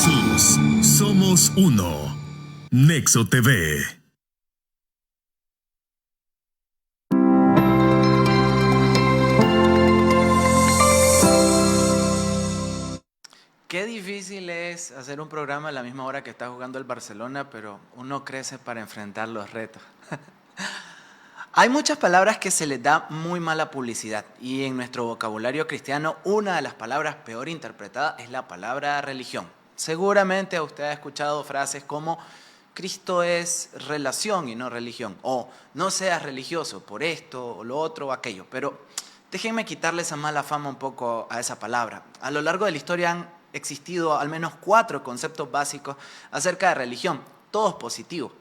Jesús, somos uno. Nexo TV. Qué difícil es hacer un programa a la misma hora que está jugando el Barcelona, pero uno crece para enfrentar los retos. Hay muchas palabras que se les da muy mala publicidad y en nuestro vocabulario cristiano una de las palabras peor interpretadas es la palabra religión. Seguramente usted ha escuchado frases como Cristo es relación y no religión, o no seas religioso por esto o lo otro o aquello, pero déjenme quitarle esa mala fama un poco a esa palabra. A lo largo de la historia han existido al menos 4 conceptos básicos acerca de religión, todos positivos.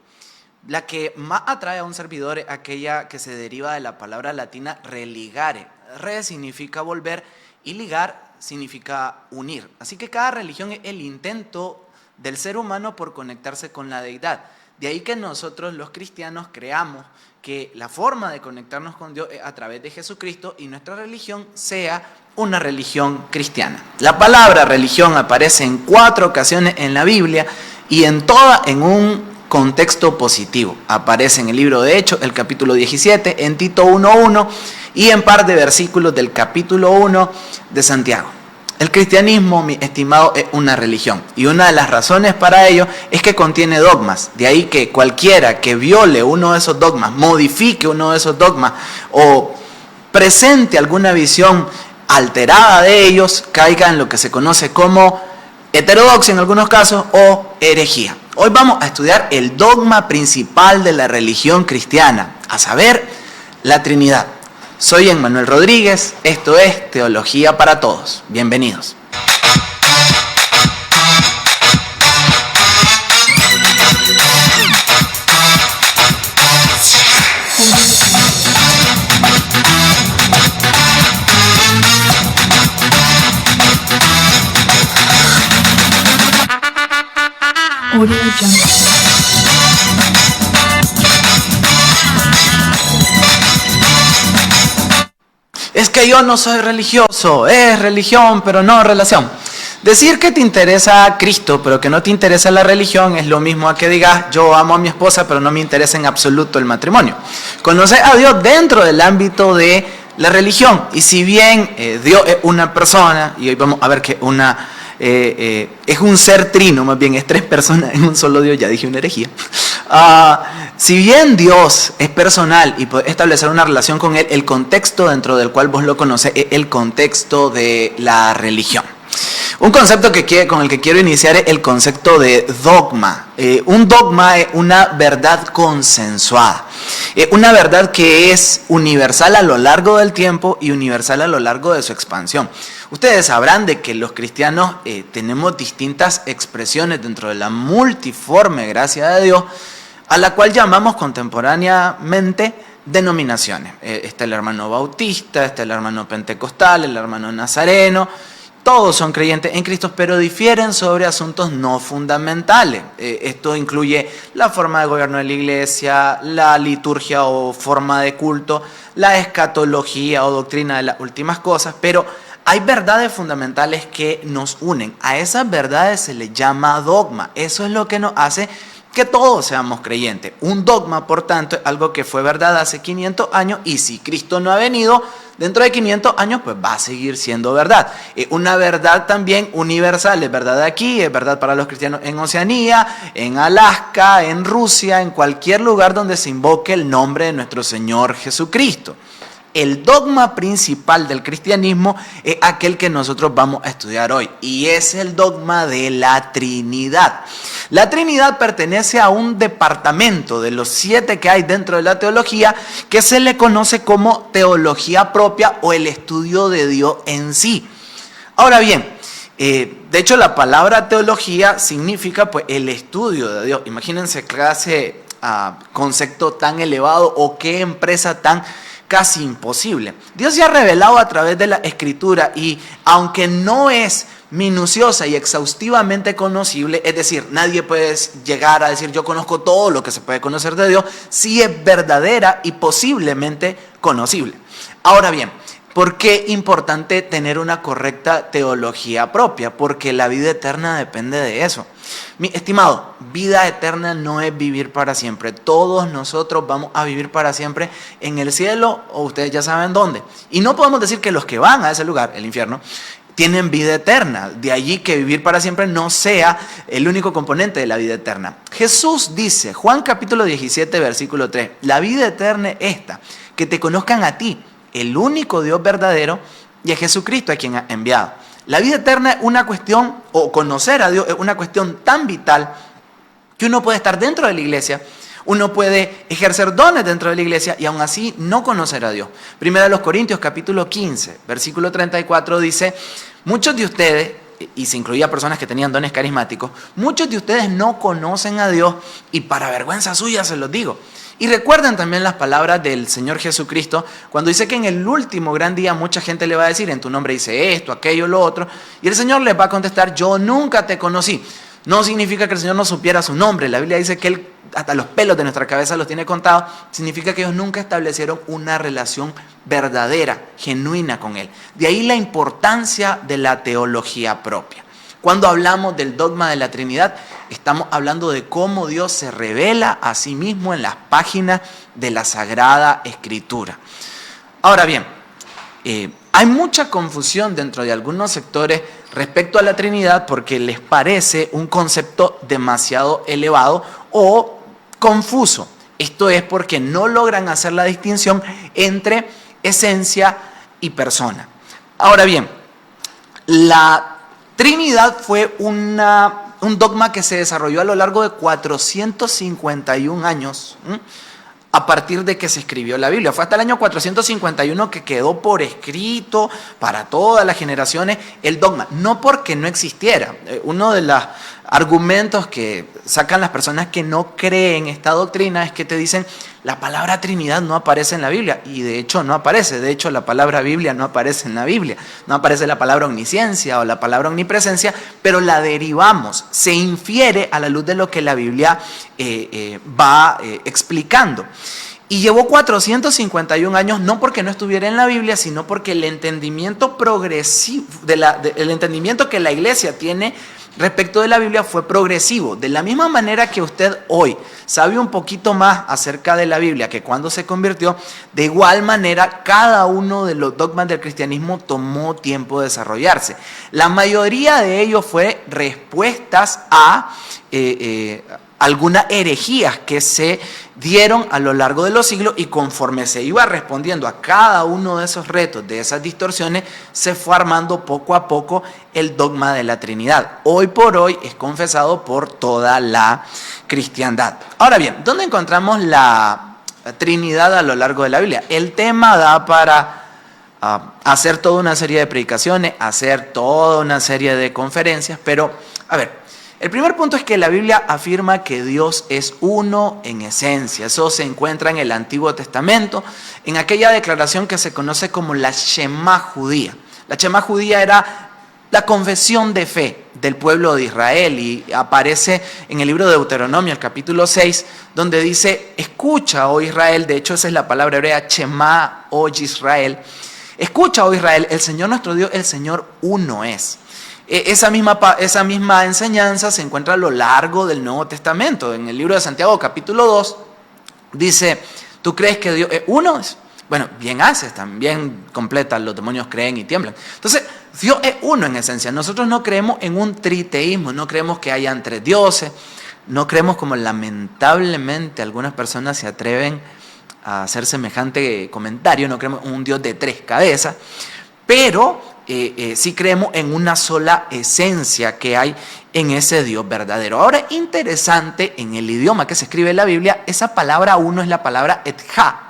La que más atrae a un servidor es aquella que se deriva de la palabra latina religare. Re significa volver y ligar significa unir. Así que cada religión es el intento del ser humano por conectarse con la deidad. De ahí que nosotros los cristianos creamos que la forma de conectarnos con Dios es a través de Jesucristo y nuestra religión sea una religión cristiana. La palabra religión aparece en 4 ocasiones en la Biblia y en todas en un contexto positivo. Aparece en el libro de Hechos, el capítulo 17, en Tito 1:1 y en par de versículos del capítulo 1 de Santiago. El cristianismo, mi estimado, es una religión y una de las razones para ello es que contiene dogmas. De ahí que cualquiera que viole uno de esos dogmas, modifique uno de esos dogmas o presente alguna visión alterada de ellos, caiga en lo que se conoce como heterodoxia en algunos casos o herejía. Hoy vamos a estudiar el dogma principal de la religión cristiana, a saber, la Trinidad. Soy Emmanuel Rodríguez, esto es Teología para Todos. Bienvenidos. Audio Jungle. Es que yo no soy religioso, es religión pero no relación. Decir que te interesa a Cristo pero que no te interesa la religión es lo mismo a que digas yo amo a mi esposa pero no me interesa en absoluto el matrimonio. Conocer a Dios dentro del ámbito de la religión y si bien Dios es una persona y hoy vamos a ver que es un ser trino, más bien es 3 personas en un solo Dios, ya dije una herejía. Si bien Dios es personal y puede establecer una relación con Él, el contexto dentro del cual vos lo conocés es el contexto de la religión. Un concepto con el que quiero iniciar es el concepto de dogma. Un dogma es una verdad consensuada. Una verdad que es universal a lo largo del tiempo y universal a lo largo de su expansión. Ustedes sabrán de que los cristianos tenemos distintas expresiones dentro de la multiforme gracia de Dios, a la cual llamamos contemporáneamente denominaciones. Está el hermano bautista, está el hermano pentecostal, el hermano nazareno. Todos son creyentes en Cristo, pero difieren sobre asuntos no fundamentales. Esto incluye la forma de gobierno de la iglesia, la liturgia o forma de culto, la escatología o doctrina de las últimas cosas, pero hay verdades fundamentales que nos unen. A esas verdades se les llama dogma. Eso es lo que nos hace que todos seamos creyentes. Un dogma, por tanto, es algo que fue verdad hace 500 años y si Cristo no ha venido, dentro de 500 años, pues va a seguir siendo verdad. Es una verdad también universal, es verdad aquí, es verdad para los cristianos en Oceanía, en Alaska, en Rusia, en cualquier lugar donde se invoque el nombre de nuestro Señor Jesucristo. El dogma principal del cristianismo es aquel que nosotros vamos a estudiar hoy y es el dogma de la Trinidad. La Trinidad pertenece a un departamento de los 7 que hay dentro de la teología que se le conoce como teología propia o el estudio de Dios en sí. Ahora bien, de hecho la palabra teología significa pues el estudio de Dios. Imagínense clase, concepto tan elevado o qué empresa tan casi imposible. Dios se ha revelado a través de la Escritura y aunque no es minuciosa y exhaustivamente conocible, es decir, nadie puede llegar a decir yo conozco todo lo que se puede conocer de Dios, sí es verdadera y posiblemente conocible. Ahora bien, ¿Por qué es importante tener una correcta teología propia? Porque la vida eterna depende de eso. Mi estimado, vida eterna no es vivir para siempre. Todos nosotros vamos a vivir para siempre en el cielo, o ustedes ya saben dónde. Y no podemos decir que los que van a ese lugar, el infierno, tienen vida eterna. De allí que vivir para siempre no sea el único componente de la vida eterna. Jesús dice, Juan capítulo 17, versículo 3, la vida eterna es esta, que te conozcan a ti, el único Dios verdadero, y a Jesucristo a quien ha enviado. La vida eterna es una cuestión, o conocer a Dios es una cuestión tan vital que uno puede estar dentro de la iglesia, uno puede ejercer dones dentro de la iglesia y aún así no conocer a Dios. Primera de los Corintios capítulo 15, versículo 34 dice, muchos de ustedes, y se incluía personas que tenían dones carismáticos, muchos de ustedes no conocen a Dios y para vergüenza suya se los digo. Y recuerden también las palabras del Señor Jesucristo cuando dice que en el último gran día mucha gente le va a decir, en tu nombre dice esto, aquello, lo otro, y el Señor les va a contestar, yo nunca te conocí. No significa que el Señor no supiera su nombre, la Biblia dice que Él hasta los pelos de nuestra cabeza los tiene contados, significa que ellos nunca establecieron una relación verdadera, genuina con Él. De ahí la importancia de la teología propia. Cuando hablamos del dogma de la Trinidad, estamos hablando de cómo Dios se revela a sí mismo en las páginas de la Sagrada Escritura. Ahora bien, hay mucha confusión dentro de algunos sectores respecto a la Trinidad porque les parece un concepto demasiado elevado o confuso. Esto es porque no logran hacer la distinción entre esencia y persona. Ahora bien, la Trinidad fue un dogma que se desarrolló a lo largo de 451 años, a partir de que se escribió la Biblia. Fue hasta el año 451 que quedó por escrito para todas las generaciones el dogma, no porque no existiera. Uno de los argumentos que sacan las personas que no creen esta doctrina es que te dicen la palabra Trinidad no aparece en la Biblia, y de hecho no aparece. De hecho la palabra Biblia no aparece en la Biblia, no aparece la palabra omnisciencia o la palabra omnipresencia, pero la derivamos, se infiere a la luz de lo que la Biblia va explicando. Y llevó 451 años no porque no estuviera en la Biblia, sino porque el entendimiento progresivo, el entendimiento que la iglesia tiene respecto de la Biblia fue progresivo. De la misma manera que usted hoy sabe un poquito más acerca de la Biblia que cuando se convirtió, de igual manera cada uno de los dogmas del cristianismo tomó tiempo de desarrollarse. La mayoría de ellos fue respuestas a algunas herejías que se dieron a lo largo de los siglos, y conforme se iba respondiendo a cada uno de esos retos, de esas distorsiones, se fue armando poco a poco el dogma de la Trinidad. Hoy por hoy es confesado por toda la cristiandad. Ahora bien, ¿dónde encontramos la Trinidad a lo largo de la Biblia? El tema da para hacer toda una serie de predicaciones, hacer toda una serie de conferencias, pero a ver, el primer punto es que la Biblia afirma que Dios es uno en esencia. Eso se encuentra en el Antiguo Testamento, en aquella declaración que se conoce como la Shema judía. La Shema judía era la confesión de fe del pueblo de Israel, y aparece en el libro de Deuteronomio, el capítulo 6, donde dice, escucha, oh Israel. De hecho, esa es la palabra hebrea, Shema, oh Israel. Escucha, oh Israel, el Señor nuestro Dios, el Señor uno es. Esa misma enseñanza se encuentra a lo largo del Nuevo Testamento. En el libro de Santiago, capítulo 2, dice, ¿tú crees que Dios es uno? Bueno, bien haces, también completas, los demonios creen y tiemblan. Entonces, Dios es uno en esencia. Nosotros no creemos en un triteísmo, no creemos que hayan tres dioses, no creemos, como lamentablemente algunas personas se atreven a hacer semejante comentario, no creemos en un Dios de tres cabezas, pero sí creemos en una sola esencia que hay en ese Dios verdadero. Ahora, interesante, en el idioma que se escribe en la Biblia, esa palabra uno es la palabra etja,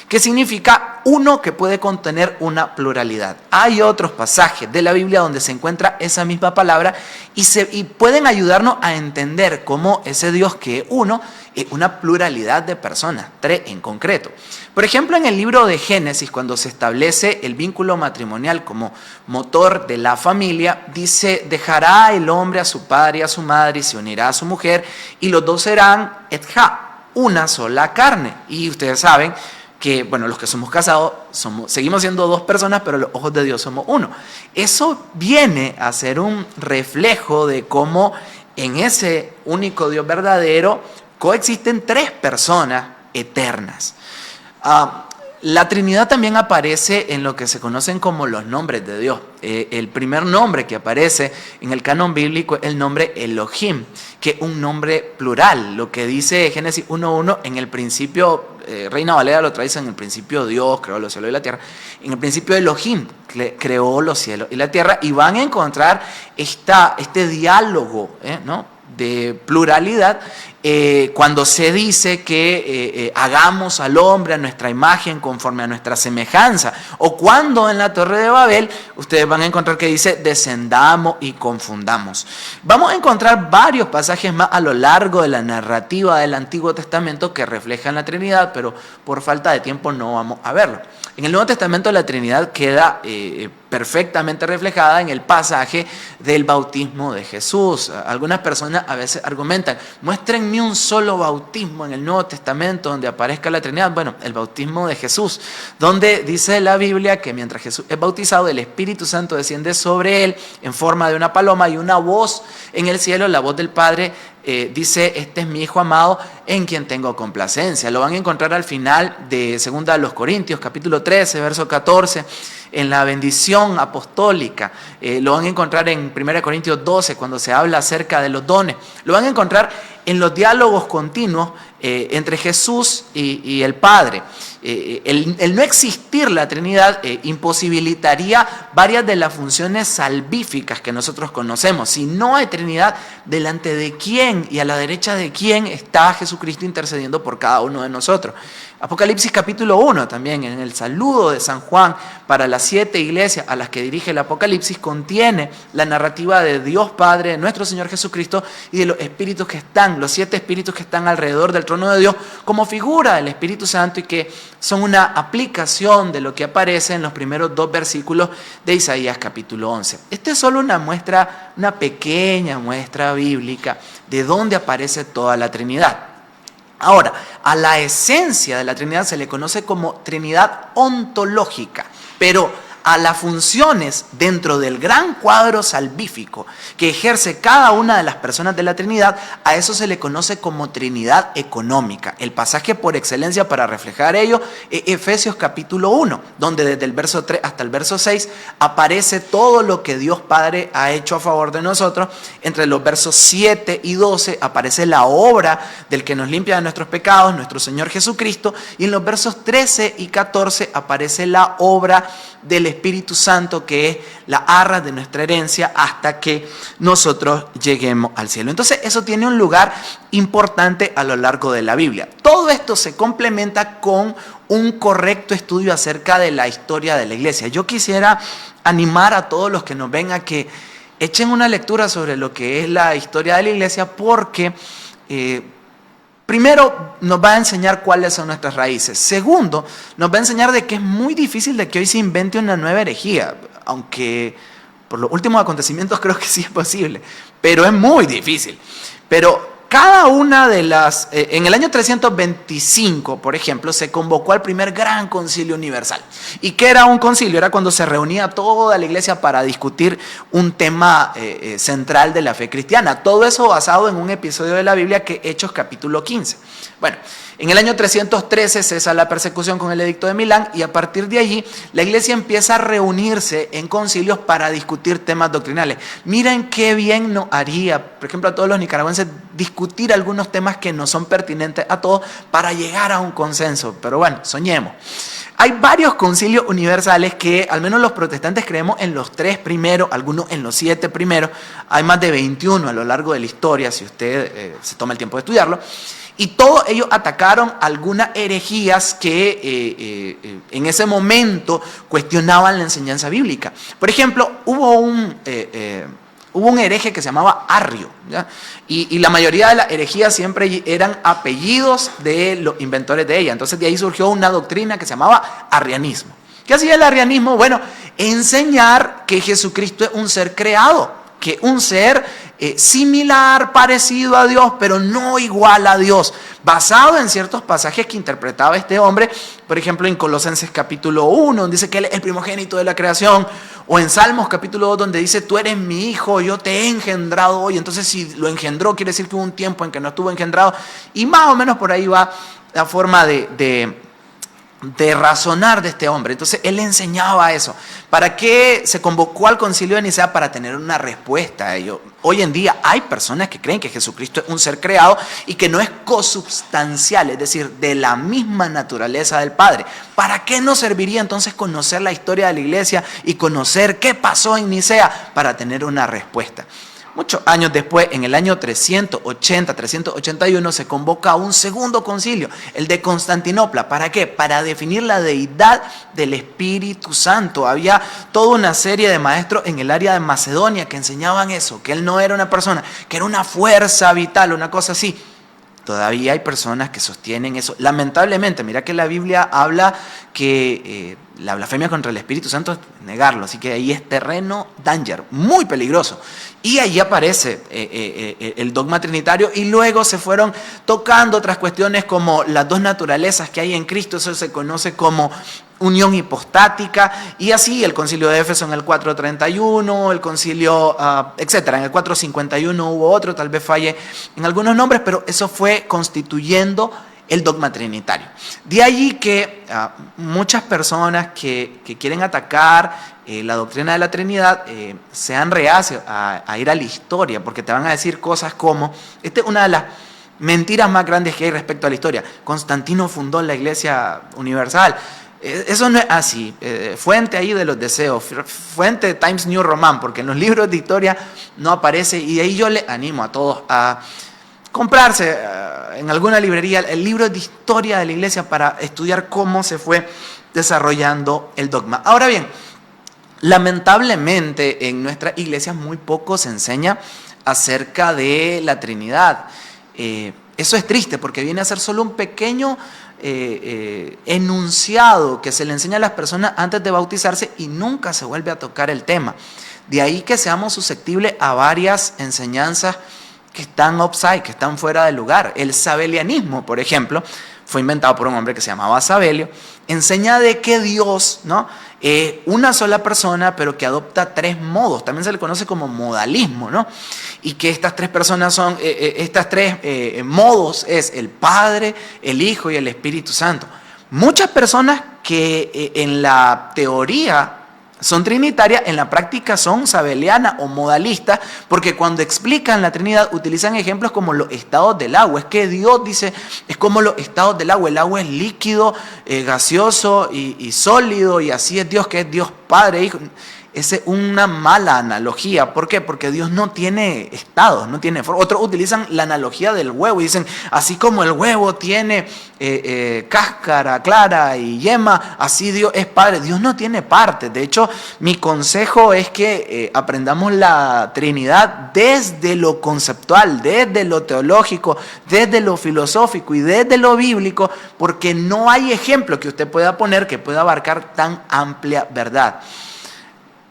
que significa uno que puede contener una pluralidad. Hay otros pasajes de la Biblia donde se encuentra esa misma palabra y pueden ayudarnos a entender cómo ese Dios que es uno es una pluralidad de personas, tres en concreto. Por ejemplo, en el libro de Génesis, cuando se establece el vínculo matrimonial como motor de la familia, dice, dejará el hombre a su padre y a su madre y se unirá a su mujer y los dos serán etja, una sola carne. Y ustedes saben que, bueno, los que somos casados seguimos siendo dos personas, pero a los ojos de Dios somos uno. Eso viene a ser un reflejo de cómo en ese único Dios verdadero coexisten tres personas eternas. La Trinidad también aparece en lo que se conocen como los nombres de Dios. El primer nombre que aparece en el canon bíblico es el nombre Elohim, que es un nombre plural. Lo que dice Génesis 1:1, en el principio, Reina Valera lo traduce, en el principio Dios creó los cielos y la tierra. En el principio Elohim creó los cielos y la tierra, y van a encontrar este diálogo, ¿no?, de pluralidad, cuando se dice que hagamos al hombre a nuestra imagen conforme a nuestra semejanza, o cuando en la Torre de Babel ustedes van a encontrar que dice descendamos y confundamos. Vamos a encontrar varios pasajes más a lo largo de la narrativa del Antiguo Testamento que reflejan la Trinidad, pero por falta de tiempo no vamos a verlo. En el Nuevo Testamento la Trinidad queda perfectamente reflejada en el pasaje del bautismo de Jesús. Algunas personas a veces argumentan, muéstrenme un solo bautismo en el Nuevo Testamento donde aparezca la Trinidad. Bueno, el bautismo de Jesús, donde dice la Biblia que mientras Jesús es bautizado, el Espíritu Santo desciende sobre él en forma de una paloma, y una voz en el cielo, la voz del Padre, dice, este es mi Hijo amado en quien tengo complacencia. Lo van a encontrar al final de 2 Corintios, capítulo 13, verso 14, en la bendición apostólica. Lo van a encontrar en 1 Corintios 12, cuando se habla acerca de los dones. Lo van a encontrar en los diálogos continuos entre Jesús y el Padre. El no existir la Trinidad imposibilitaría varias de las funciones salvíficas que nosotros conocemos. Si no hay Trinidad, ¿delante de quién y a la derecha de quién está Jesucristo intercediendo por cada uno de nosotros? Apocalipsis capítulo 1 también, en el saludo de San Juan para las 7 iglesias a las que dirige el Apocalipsis, contiene la narrativa de Dios Padre, de nuestro Señor Jesucristo y de los espíritus que están, los 7 espíritus que están alrededor del trono de Dios, como figura del Espíritu Santo, y que son una aplicación de lo que aparece en los primeros 2 versículos de Isaías capítulo 11. Esta es solo una muestra, una pequeña muestra bíblica de dónde aparece toda la Trinidad. Ahora, a la esencia de la Trinidad se le conoce como Trinidad ontológica, pero a las funciones dentro del gran cuadro salvífico que ejerce cada una de las personas de la Trinidad, a eso se le conoce como Trinidad económica. El pasaje por excelencia para reflejar ello es Efesios capítulo 1, donde desde el verso 3 hasta el verso 6 aparece todo lo que Dios Padre ha hecho a favor de nosotros. Entre los versos 7 y 12 aparece la obra del que nos limpia de nuestros pecados, nuestro Señor Jesucristo, y en los versos 13 y 14 aparece la obra del Espíritu Santo, que es la arra de nuestra herencia hasta que nosotros lleguemos al cielo. Entonces eso tiene un lugar importante a lo largo de la Biblia. Todo esto se complementa con un correcto estudio acerca de la historia de la iglesia. Yo quisiera animar a todos los que nos ven a que echen una lectura sobre lo que es la historia de la iglesia, porque primero, nos va a enseñar cuáles son nuestras raíces. Segundo, nos va a enseñar de que es muy difícil de que hoy se invente una nueva herejía, aunque por los últimos acontecimientos creo que sí es posible, pero es muy difícil. Pero cada una de las... en el año 325, por ejemplo, se convocó al primer gran concilio universal. ¿Y qué era un concilio? Era cuando se reunía toda la iglesia para discutir un tema central de la fe cristiana. Todo eso basado en un episodio de la Biblia que es Hechos capítulo 15. Bueno, en el año 313 cesa la persecución con el edicto de Milán, y a partir de allí la iglesia empieza a reunirse en concilios para discutir temas doctrinales. Miren qué bien nos haría, por ejemplo, a todos los nicaragüenses, discutir algunos temas que no son pertinentes a todos para llegar a un consenso. Pero bueno, soñemos. Hay varios concilios universales que al menos los protestantes creemos en los 3 primeros, algunos en los 7 primeros. Hay más de 21 a lo largo de la historia, si usted se toma el tiempo de estudiarlo. Y todos ellos atacaron algunas herejías que en ese momento cuestionaban la enseñanza bíblica. Por ejemplo, hubo un hereje que se llamaba Arrio, ¿ya? Y la mayoría de las herejías siempre eran apellidos de los inventores de ella. Entonces de ahí surgió una doctrina que se llamaba arrianismo. ¿Qué hacía el arrianismo? Bueno, enseñar que Jesucristo es un ser creado. que un ser similar, parecido a Dios, pero no igual a Dios, basado en ciertos pasajes que interpretaba este hombre, por ejemplo en Colosenses capítulo 1, donde dice que Él es el primogénito de la creación, o en Salmos capítulo 2, donde dice, tú eres mi hijo, yo te he engendrado hoy. Entonces si lo engendró, quiere decir que hubo un tiempo en que no estuvo engendrado, y más o menos por ahí va la forma de razonar de este hombre. Entonces él enseñaba eso. ¿Para qué se convocó al concilio de Nicea? Para tener una respuesta a ello. Hoy en día hay personas que creen que Jesucristo es un ser creado y que no es consubstancial, es decir, de la misma naturaleza del Padre. ¿Para qué nos serviría entonces conocer la historia de la iglesia y conocer qué pasó en Nicea? Para tener una respuesta. Muchos años después, en el año 381, se convoca a un segundo concilio, el de Constantinopla. ¿Para qué? Para definir la deidad del Espíritu Santo. Había toda una serie de maestros en el área de Macedonia que enseñaban eso, que Él no era una persona, que era una fuerza vital, una cosa así. Todavía hay personas que sostienen eso. Lamentablemente, mira que la Biblia habla que la blasfemia contra el Espíritu Santo es negarlo. Así que ahí es terreno danger, muy peligroso. Y ahí aparece el dogma trinitario y luego se fueron tocando otras cuestiones como las dos naturalezas que hay en Cristo. Eso se conoce como unión hipostática, y así el concilio de Éfeso en el 431, el concilio, etcétera. En el 451 hubo otro, tal vez falle en algunos nombres, pero eso fue constituyendo el dogma trinitario. De allí que muchas personas que quieren atacar la doctrina de la Trinidad sean reacios a ir a la historia, porque te van a decir cosas como, esta es una de las mentiras más grandes que hay respecto a la historia: Constantino fundó la Iglesia Universal. Eso no es así. Fuente ahí de los deseos, fuente de Times New Roman, porque en los libros de historia no aparece, y ahí yo le animo a todos a comprarse en alguna librería el libro de historia de la iglesia para estudiar cómo se fue desarrollando el dogma. Ahora bien, lamentablemente en nuestras iglesias muy poco se enseña acerca de la Trinidad. Eso es triste porque viene a ser solo un pequeño enunciado que se le enseña a las personas antes de bautizarse y nunca se vuelve a tocar el tema. De ahí que seamos susceptibles a varias enseñanzas que están upside, que están fuera de lugar. El sabelianismo, por ejemplo, fue inventado por un hombre que se llamaba Sabelio. Enseña de que Dios, ¿no?, una sola persona, pero que adopta tres modos. También se le conoce como modalismo, ¿no? Y que estas tres personas son, modos es el Padre, el Hijo y el Espíritu Santo. Muchas personas que en la teoría son trinitarias, en la práctica son sabelianas o modalistas, porque cuando explican la Trinidad utilizan ejemplos como los estados del agua. Es que Dios dice, es como los estados del agua. El agua es líquido, gaseoso y sólido, y así es Dios, que es Dios Padre, Hijo. Esa es una mala analogía. ¿Por qué? Porque Dios no tiene estados, no tiene forma. Otros utilizan la analogía del huevo y dicen, así como el huevo tiene cáscara clara y yema, así Dios es Padre. Dios no tiene partes. De hecho, mi consejo es que aprendamos la Trinidad desde lo conceptual, desde lo teológico, desde lo filosófico y desde lo bíblico, porque no hay ejemplo que usted pueda poner que pueda abarcar tan amplia verdad.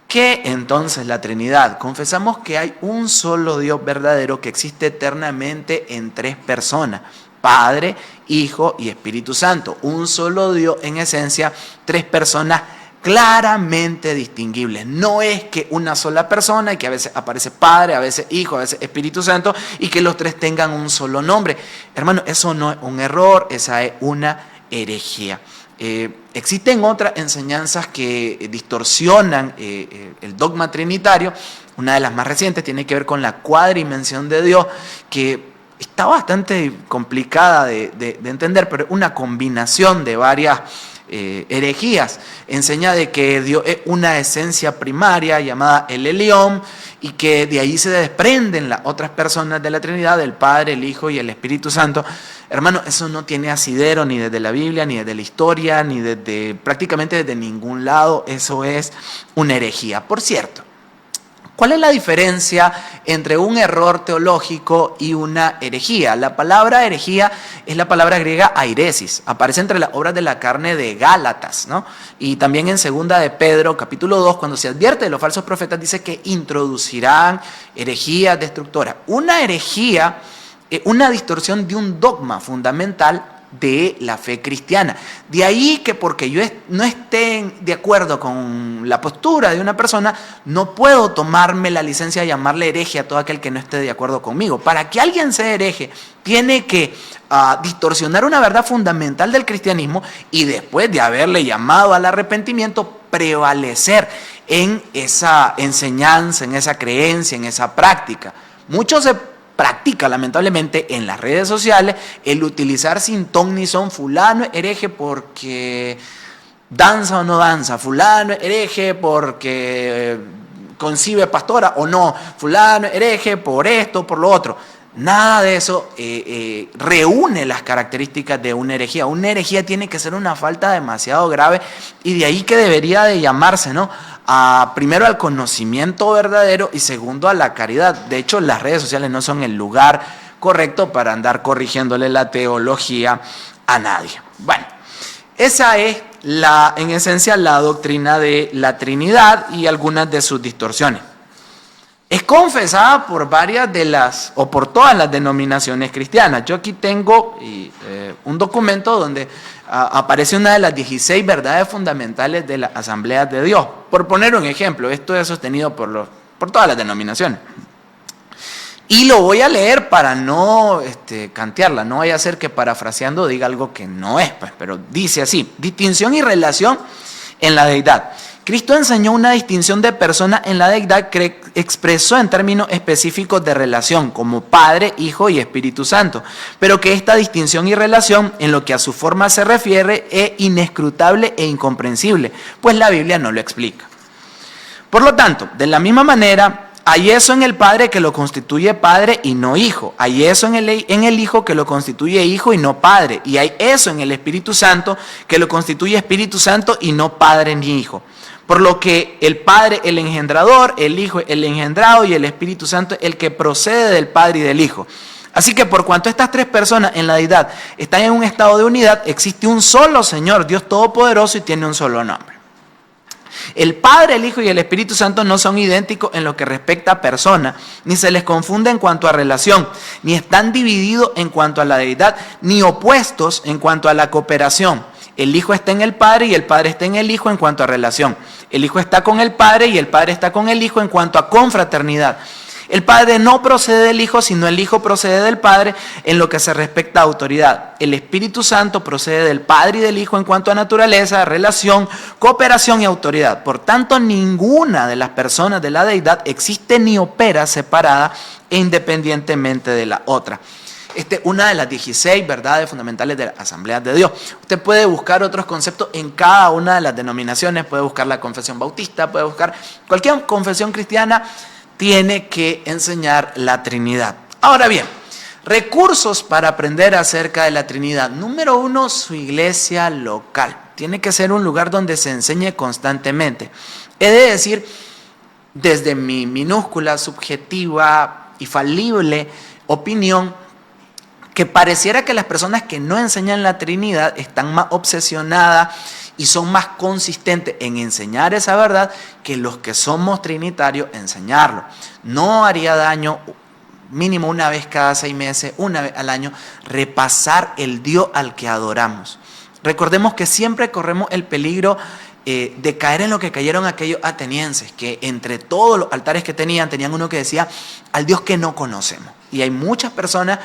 ¿Qué entonces la Trinidad? Confesamos que hay un solo Dios verdadero que existe eternamente en tres personas: Padre, Hijo y Espíritu Santo. Un solo Dios en esencia, tres personas claramente distinguibles. No es que una sola persona y que a veces aparece Padre, a veces Hijo, a veces Espíritu Santo y que los tres tengan un solo nombre. Hermano, eso no es un error, esa es una herejía. Existen otras enseñanzas que distorsionan el dogma trinitario. Una de las más recientes tiene que ver con la cuadrimensión de Dios, que está bastante complicada de entender, pero es una combinación de varias herejías. Enseña de que Dios es una esencia primaria llamada el Elión, y que de ahí se desprenden las otras personas de la Trinidad, el Padre, el Hijo y el Espíritu Santo. Hermano, eso no tiene asidero ni desde la Biblia, ni desde la historia, ni prácticamente desde ningún lado. Eso es una herejía. Por cierto, ¿Cuál es la diferencia entre un error teológico y una herejía? La palabra herejía es la palabra griega airesis. Aparece entre las obras de la carne de Gálatas, ¿no? Y también en segunda de Pedro, capítulo 2, cuando se advierte de los falsos profetas, dice que introducirán herejías destructoras. Una herejía, una distorsión de un dogma fundamental de la fe cristiana. De ahí que porque yo no esté de acuerdo con la postura de una persona, no puedo tomarme la licencia de llamarle hereje a todo aquel que no esté de acuerdo conmigo. Para que alguien sea hereje, tiene que distorsionar una verdad fundamental del cristianismo y después de haberle llamado al arrepentimiento, prevalecer en esa enseñanza, en esa creencia, en esa práctica. Muchos se practica lamentablemente en las redes sociales el utilizar sin ton ni son: fulano es hereje porque danza o no danza, fulano es hereje porque concibe pastora o no, fulano es hereje por esto, por lo otro. Nada de eso reúne las características de una herejía. Una herejía tiene que ser una falta demasiado grave y de ahí que debería de llamarse, ¿no? Primero al conocimiento verdadero y segundo a la caridad. De hecho, las redes sociales no son el lugar correcto para andar corrigiéndole la teología a nadie. Bueno, esa es en esencia la doctrina de la Trinidad y algunas de sus distorsiones. Es confesada por varias o por todas las denominaciones cristianas. Yo aquí tengo un documento donde aparece una de las 16 verdades fundamentales de las Asambleas de Dios. Por poner un ejemplo, esto es sostenido por todas las denominaciones. Y lo voy a leer para no cantearla, no vaya a ser que parafraseando diga algo que no es, pues, pero dice así: distinción y relación en la deidad. Cristo enseñó una distinción de persona en la deidad que expresó en términos específicos de relación, como Padre, Hijo y Espíritu Santo, pero que esta distinción y relación, en lo que a su forma se refiere, es inescrutable e incomprensible, pues la Biblia no lo explica. Por lo tanto, de la misma manera, hay eso en el Padre que lo constituye Padre y no Hijo. Hay eso en el Hijo que lo constituye Hijo y no Padre. Y hay eso en el Espíritu Santo que lo constituye Espíritu Santo y no Padre ni Hijo. Por lo que el Padre, el engendrador, el Hijo, el engendrado y el Espíritu Santo, el que procede del Padre y del Hijo. Así que por cuanto estas tres personas en la deidad están en un estado de unidad, existe un solo Señor, Dios Todopoderoso, y tiene un solo nombre. El Padre, el Hijo y el Espíritu Santo no son idénticos en lo que respecta a persona, ni se les confunde en cuanto a relación, ni están divididos en cuanto a la deidad, ni opuestos en cuanto a la cooperación. El Hijo está en el Padre y el Padre está en el Hijo en cuanto a relación. El Hijo está con el Padre y el Padre está con el Hijo en cuanto a confraternidad. El Padre no procede del Hijo, sino el Hijo procede del Padre en lo que se respecta a autoridad. El Espíritu Santo procede del Padre y del Hijo en cuanto a naturaleza, relación, cooperación y autoridad. Por tanto, ninguna de las personas de la deidad existe ni opera separada e independientemente de la otra. Una de las 16 verdades fundamentales de las Asambleas de Dios. Usted puede buscar otros conceptos en cada una de las denominaciones, puede buscar la confesión bautista, puede buscar cualquier confesión cristiana, tiene que enseñar la Trinidad. Ahora bien, recursos para aprender acerca de la Trinidad. Número 1, su iglesia local. Tiene que ser un lugar donde se enseñe constantemente. He de decir, desde mi minúscula, subjetiva y falible opinión, que pareciera que las personas que no enseñan la Trinidad están más obsesionadas y son más consistentes en enseñar esa verdad que los que somos trinitarios enseñarlo. No haría daño, mínimo una vez cada 6 meses, una vez al año, repasar el Dios al que adoramos. Recordemos que siempre corremos el peligro de caer en lo que cayeron aquellos atenienses, que entre todos los altares que tenían uno que decía al Dios que no conocemos. Y hay muchas personas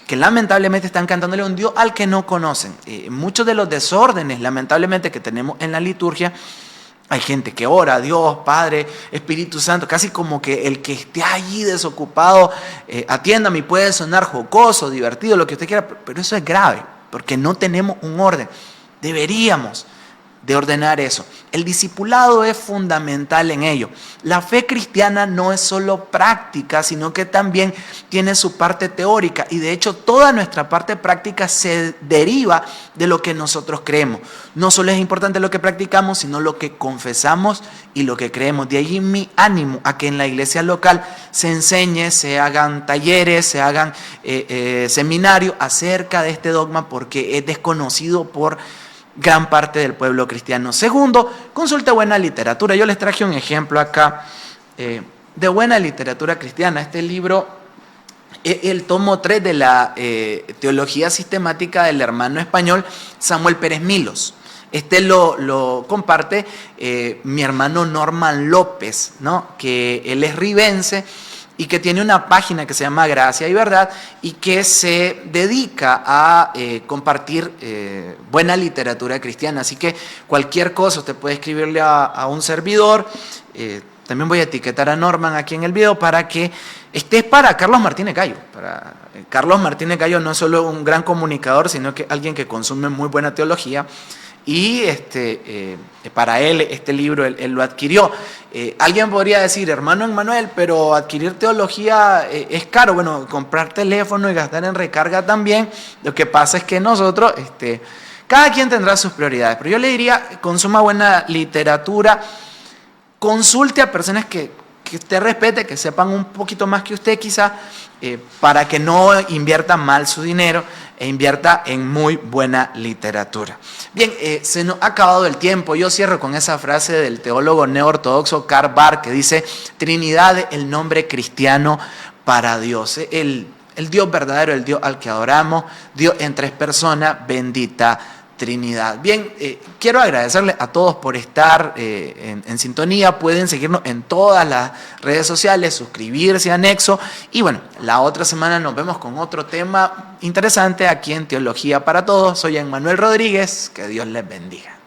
que lamentablemente están cantándole a un Dios al que no conocen. Muchos de los desórdenes, lamentablemente, que tenemos en la liturgia, hay gente que ora a Dios, Padre, Espíritu Santo, casi como que el que esté allí desocupado, atiéndame, y puede sonar jocoso, divertido, lo que usted quiera, pero eso es grave, porque no tenemos un orden. Deberíamos de ordenar eso. El discipulado es fundamental en ello. La fe cristiana no es solo práctica, sino que también tiene su parte teórica, y de hecho toda nuestra parte práctica se deriva de lo que nosotros creemos. No solo es importante lo que practicamos, sino lo que confesamos y lo que creemos. De allí mi ánimo a que en la iglesia local se enseñe, se hagan talleres, se hagan seminarios acerca de este dogma, porque es desconocido por gran parte del pueblo cristiano. Segundo, consulte buena literatura. Yo les traje un ejemplo acá de buena literatura cristiana. Este libro es el tomo 3 de la Teología Sistemática del hermano español Samuel Pérez Milos. Este lo comparte mi hermano Norman López, ¿no? Que él es ribense y que tiene una página que se llama Gracia y Verdad y que se dedica a compartir buena literatura cristiana. Así que cualquier cosa usted puede escribirle a un servidor. También voy a etiquetar a Norman aquí en el video para que esté para Carlos Martínez Gallo. Carlos Martínez Gallo no es solo un gran comunicador, sino que alguien que consume muy buena teología. Y para él este libro él lo adquirió. Alguien podría decir, hermano Emmanuel, pero adquirir teología es caro. Bueno, comprar teléfono y gastar en recarga también. Lo que pasa es que nosotros, cada quien tendrá sus prioridades. Pero yo le diría, consuma buena literatura, consulte a personas que usted respete, que sepan un poquito más que usted quizá, para que no invierta mal su dinero e invierta en muy buena literatura. Bien, se nos ha acabado el tiempo. Yo cierro con esa frase del teólogo neoortodoxo Karl Barth que dice: Trinidad es el nombre cristiano para Dios. El Dios verdadero, el Dios al que adoramos, Dios en tres personas, bendita Trinidad. Bien, quiero agradecerles a todos por estar en sintonía. Pueden seguirnos en todas las redes sociales, suscribirse a Nexo. Y bueno, la otra semana nos vemos con otro tema interesante aquí en Teología para Todos. Soy Emmanuel Rodríguez. Que Dios les bendiga.